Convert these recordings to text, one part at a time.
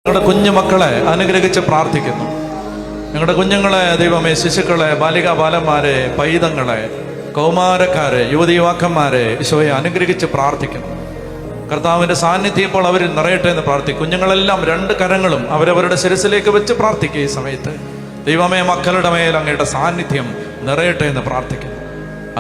ഞങ്ങളുടെ കുഞ്ഞുമക്കളെ അനുഗ്രഹിച്ച് പ്രാർത്ഥിക്കുന്നു. ഞങ്ങളുടെ കുഞ്ഞുങ്ങളെ ദൈവമേ, ശിശുക്കളെ, ബാലികാ ബാലന്മാരെ, പൈതങ്ങളെ, കൗമാരക്കാരെ, യുവതി യുവാക്കന്മാരെ ഈശോയെ അനുഗ്രഹിച്ച് പ്രാർത്ഥിക്കുന്നു. കർത്താവിൻ്റെ സാന്നിധ്യം ഇപ്പോൾ അവരിൽ നിറയട്ടെ എന്ന് പ്രാർത്ഥിക്കും. കുഞ്ഞുങ്ങളെല്ലാം രണ്ട് കരങ്ങളും അവരവരുടെ ശിരസിലേക്ക് വെച്ച് പ്രാർത്ഥിക്കുക. ഈ സമയത്ത് ദൈവമേ, മക്കളുടെ മേൽ അങ്ങയുടെ സാന്നിധ്യം നിറയട്ടെ എന്ന് പ്രാർത്ഥിക്കുന്നു.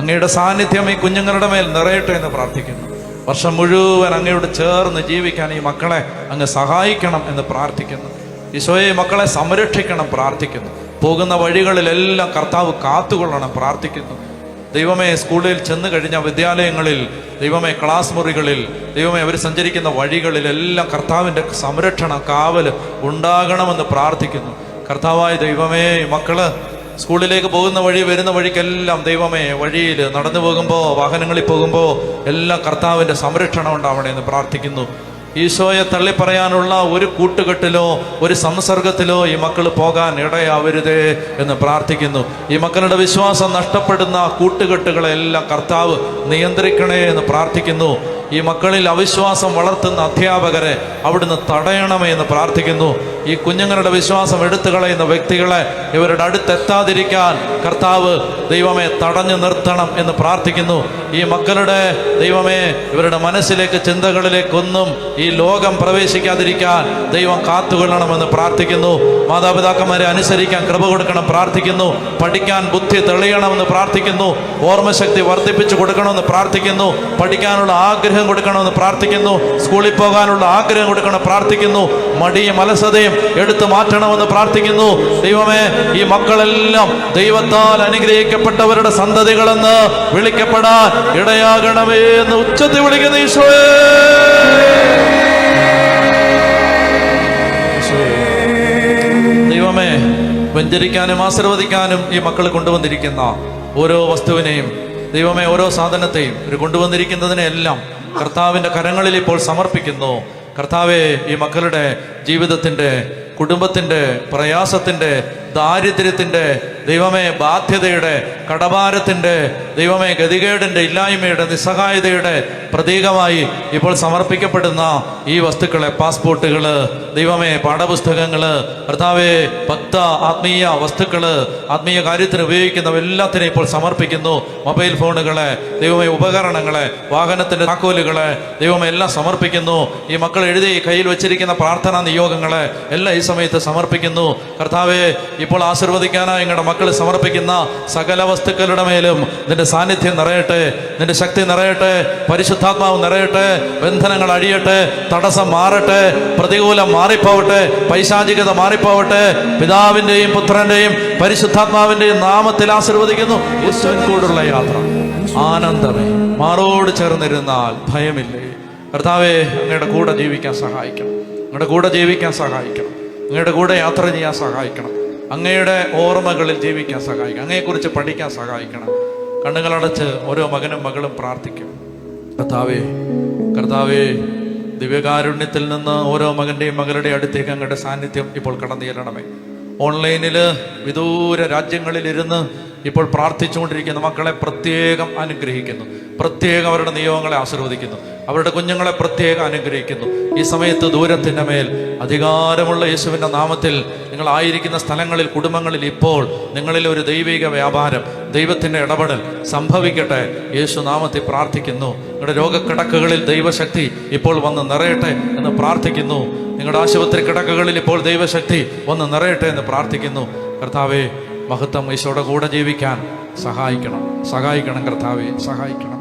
അങ്ങയുടെ സാന്നിധ്യം ഈ കുഞ്ഞുങ്ങളുടെ മേൽ നിറയട്ടെ എന്ന് പ്രാർത്ഥിക്കുന്നു. വർഷം മുഴുവൻ അങ്ങയോട് ചേർന്ന് ജീവിക്കാൻ ഈ മക്കളെ അങ്ങ് സഹായിക്കണം എന്ന് പ്രാർത്ഥിക്കുന്നു. ഈശോയെ, മക്കളെ സംരക്ഷിക്കണം പ്രാർത്ഥിക്കുന്നു. പോകുന്ന വഴികളിലെല്ലാം കർത്താവ് കാത്തുകൊള്ളണം പ്രാർത്ഥിക്കുന്നു. ദൈവമേ, സ്കൂളിൽ ചെന്ന് കഴിഞ്ഞ വിദ്യാലയങ്ങളിൽ, ദൈവമേ, ക്ലാസ് മുറികളിൽ, ദൈവമേ, അവർ സഞ്ചരിക്കുന്ന വഴികളിലെല്ലാം കർത്താവിൻ്റെ സംരക്ഷണം, കാവൽ ഉണ്ടാകണമെന്ന് പ്രാർത്ഥിക്കുന്നു. കർത്താവായ ദൈവമേ, മക്കള് സ്കൂളിലേക്ക് പോകുന്ന വഴി, വരുന്ന വഴിക്കെല്ലാം ദൈവമേ, വഴിയിൽ നടന്നു പോകുമ്പോൾ, വാഹനങ്ങളിൽ പോകുമ്പോൾ എല്ലാം കർത്താവിൻ്റെ സംരക്ഷണം ഉണ്ടാവണേ എന്ന് പ്രാർത്ഥിക്കുന്നു. ഈശോയെ തള്ളിപ്പറയാനുള്ള ഒരു കൂട്ടുകെട്ടിലോ ഒരു സംസർഗത്തിലോ ഈ മക്കൾ പോകാൻ ഇടയാവരുതേ എന്ന് പ്രാർത്ഥിക്കുന്നു. ഈ മക്കളുടെ വിശ്വാസം നഷ്ടപ്പെടുന്ന കൂട്ടുകെട്ടുകളെല്ലാം കർത്താവ് നിയന്ത്രിക്കണേ എന്ന് പ്രാർത്ഥിക്കുന്നു. ഈ മക്കളിൽ അവിശ്വാസം വളർത്തുന്ന അധ്യാപകരെ അവിടുന്ന് തടയണമേ എന്ന് പ്രാർത്ഥിക്കുന്നു. ഈ കുഞ്ഞുങ്ങളുടെ വിശ്വാസം എടുത്തു കളയുന്ന വ്യക്തികളെ ഇവരുടെ അടുത്തെത്താതിരിക്കാൻ കർത്താവ് ദൈവമേ തടഞ്ഞു നിർത്തണം എന്ന് പ്രാർത്ഥിക്കുന്നു. ഈ മക്കളുടെ ദൈവമേ, ഇവരുടെ മനസ്സിലേക്ക്, ചിന്തകളിലേക്കൊന്നും ഈ ലോകം പ്രവേശിക്കാതിരിക്കാൻ ദൈവം കാത്തുകൊള്ളണമെന്ന് പ്രാർത്ഥിക്കുന്നു. മാതാപിതാക്കന്മാരെ അനുസരിക്കാൻ കൃപ കൊടുക്കണം പ്രാർത്ഥിക്കുന്നു. പഠിക്കാൻ ബുദ്ധി തെളിയണമെന്ന് പ്രാർത്ഥിക്കുന്നു. ഓർമ്മശക്തി വർദ്ധിപ്പിച്ചു കൊടുക്കണമെന്ന് പ്രാർത്ഥിക്കുന്നു. പഠിക്കാനുള്ള ആഗ്രഹം കൊടുക്കണമെന്ന് പ്രാർത്ഥിക്കുന്നു. സ്കൂളിൽ പോകാനുള്ള ആഗ്രഹം കൊടുക്കണം പ്രാർത്ഥിക്കുന്നു. മടിയും അലസതയും എടുത്തു മാറ്റണമെന്ന് പ്രാർത്ഥിക്കുന്നു. ദൈവമേ, ഈ മക്കളെല്ലാം ദൈവത്താൽ അനുഗ്രഹിക്കപ്പെട്ടവരുടെ സന്തതികളെന്ന് വിളിക്കപ്പെടാൻ ഇടയാകണമേ എന്ന് ഉച്ചത്തിൽ വിളിക്കുന്ന ഈശോയേ, ദൈവമേ, വെഞ്ചരിക്കാനും ആശീർവദിക്കാനും ഈ മക്കൾ കൊണ്ടുവന്നിരിക്കുന്ന ഓരോ വസ്തുവിനെയും, ദൈവമേ, ഓരോ സാധനത്തെയും ഒരു കൊണ്ടുവന്നിരിക്കുന്നതിനെല്ലാം കർത്താവിൻ്റെ കരങ്ങളിൽ ഇപ്പോൾ സമർപ്പിക്കുന്നു. കർത്താവെ, ഈ മക്കളുടെ ജീവിതത്തിൻ്റെ, കുടുംബത്തിൻ്റെ, പ്രയാസത്തിൻ്റെ, ദാരിദ്ര്യത്തിൻ്റെ, ദൈവമേ, ബാധ്യതയുടെ, കടഭാരത്തിൻ്റെ, ദൈവമേ, ഗതികേടിൻ്റെ, ഇല്ലായ്മയുടെ, നിസ്സഹായതയുടെ പ്രതീകമായി ഇപ്പോൾ സമർപ്പിക്കപ്പെടുന്ന ഈ വസ്തുക്കളെ, പാസ്പോർട്ടുകൾ, ദൈവമേ, പാഠപുസ്തകങ്ങൾ, കർത്താവേ, ഭക്ത ആത്മീയ വസ്തുക്കൾ, ആത്മീയ കാര്യത്തിന് ഉപയോഗിക്കുന്ന എല്ലാത്തിനെയും ഇപ്പോൾ സമർപ്പിക്കുന്നു. മൊബൈൽ ഫോണുകളെ, ദൈവമേ, ഉപകരണങ്ങളെ, വാഹനത്തിൻ്റെ താക്കോലുകളെ, ദൈവമേ, എല്ലാം സമർപ്പിക്കുന്നു. ഈ മക്കൾ എഴുതി കയ്യിൽ വെച്ചിരിക്കുന്ന പ്രാർത്ഥനാ നിയോഗങ്ങളെ എല്ലാം ഈ സമയത്ത് സമർപ്പിക്കുന്നു. കർത്താവേ, ഇപ്പോൾ ആശീർവദിക്കാനായി ഞങ്ങളുടെ മക്കൾ സമർപ്പിക്കുന്ന സകല വസ്തുക്കളുടെ മേലും നിന്റെ സാന്നിധ്യം നിറയട്ടെ, നിന്റെ ശക്തി നിറയട്ടെ, പരിശുദ്ധാത്മാവ് നിറയട്ടെ, ബന്ധനങ്ങൾ അഴിയട്ടെ, തടസ്സം മാറട്ടെ, പ്രതികൂലം മാറിപ്പോവട്ടെ, പൈശാചികത മാറിപ്പോവട്ടെ. പിതാവിൻ്റെയും പുത്രൻ്റെയും പരിശുദ്ധാത്മാവിൻ്റെയും നാമത്തിൽ ആശീർവദിക്കുന്നു. യേശുവിൻ കൂടുള്ള യാത്ര ആനന്ദമേ, മാറോട് ചേർന്നിരുന്നാൽ ഭയമില്ലേ. കർത്താവേ, അങ്ങയുടെ കൂടെ ജീവിക്കാൻ സഹായിക്കണം, അങ്ങയുടെ കൂടെ ജീവിക്കാൻ സഹായിക്കണം, അങ്ങയുടെ കൂടെ യാത്ര ചെയ്യാൻ സഹായിക്കണം, അങ്ങയുടെ ഓർമ്മകളിൽ ജീവിക്കാൻ സഹായിക്കണം, അങ്ങയെക്കുറിച്ച് പഠിക്കാൻ സഹായിക്കണം. കണ്ണുകളടച്ച് ഓരോ മകനും മകളും പ്രാർത്ഥിക്കും. കർത്താവേ, കർത്താവേ, ദിവ്യകാരുണ്യത്തിൽ നിന്ന് ഓരോ മകൻ്റെയും മകളുടെ അടുത്തേക്ക് അങ്ങയുടെ സാന്നിധ്യം ഇപ്പോൾ കടന്നു ചെല്ലണമേ. ഓൺലൈനിൽ വിദൂര രാജ്യങ്ങളിലിരുന്ന് ഇപ്പോൾ പ്രാർത്ഥിച്ചുകൊണ്ടിരിക്കുന്ന മക്കളെ പ്രത്യേകം അനുഗ്രഹിക്കുന്നു, പ്രത്യേകം അവരുടെ നിയോഗങ്ങളെ ആശീർവദിക്കുന്നു, അവരുടെ കുഞ്ഞുങ്ങളെ പ്രത്യേകം അനുഗ്രഹിക്കുന്നു. ഈ സമയത്ത് ദൂരത്തിൻ്റെ മേൽ അധികാരമുള്ള യേശുവിൻ്റെ നാമത്തിൽ നിങ്ങളായിരിക്കുന്ന സ്ഥലങ്ങളിൽ, കുടുംബങ്ങളിൽ ഇപ്പോൾ നിങ്ങളിൽ ഒരു ദൈവിക വ്യാപാരം, ദൈവത്തിൻ്റെ ഇടപെടൽ സംഭവിക്കട്ടെ. യേശു നാമത്തിൽ പ്രാർത്ഥിക്കുന്നു. നിങ്ങളുടെ രോഗക്കിടക്കുകളിൽ ദൈവശക്തി ഇപ്പോൾ വന്ന് നിറയട്ടെ എന്ന് പ്രാർത്ഥിക്കുന്നു. നിങ്ങളുടെ ആശുപത്രി കിടക്കുകളിൽ ഇപ്പോൾ ദൈവശക്തി വന്ന് നിറയട്ടെ എന്ന് പ്രാർത്ഥിക്കുന്നു. കർത്താവേ, മഹത്വം ഈശോയുടെ കൂടെ ജീവിക്കാൻ സഹായിക്കണം, സഹായിക്കണം കർത്താവേ, സഹായിക്കണം.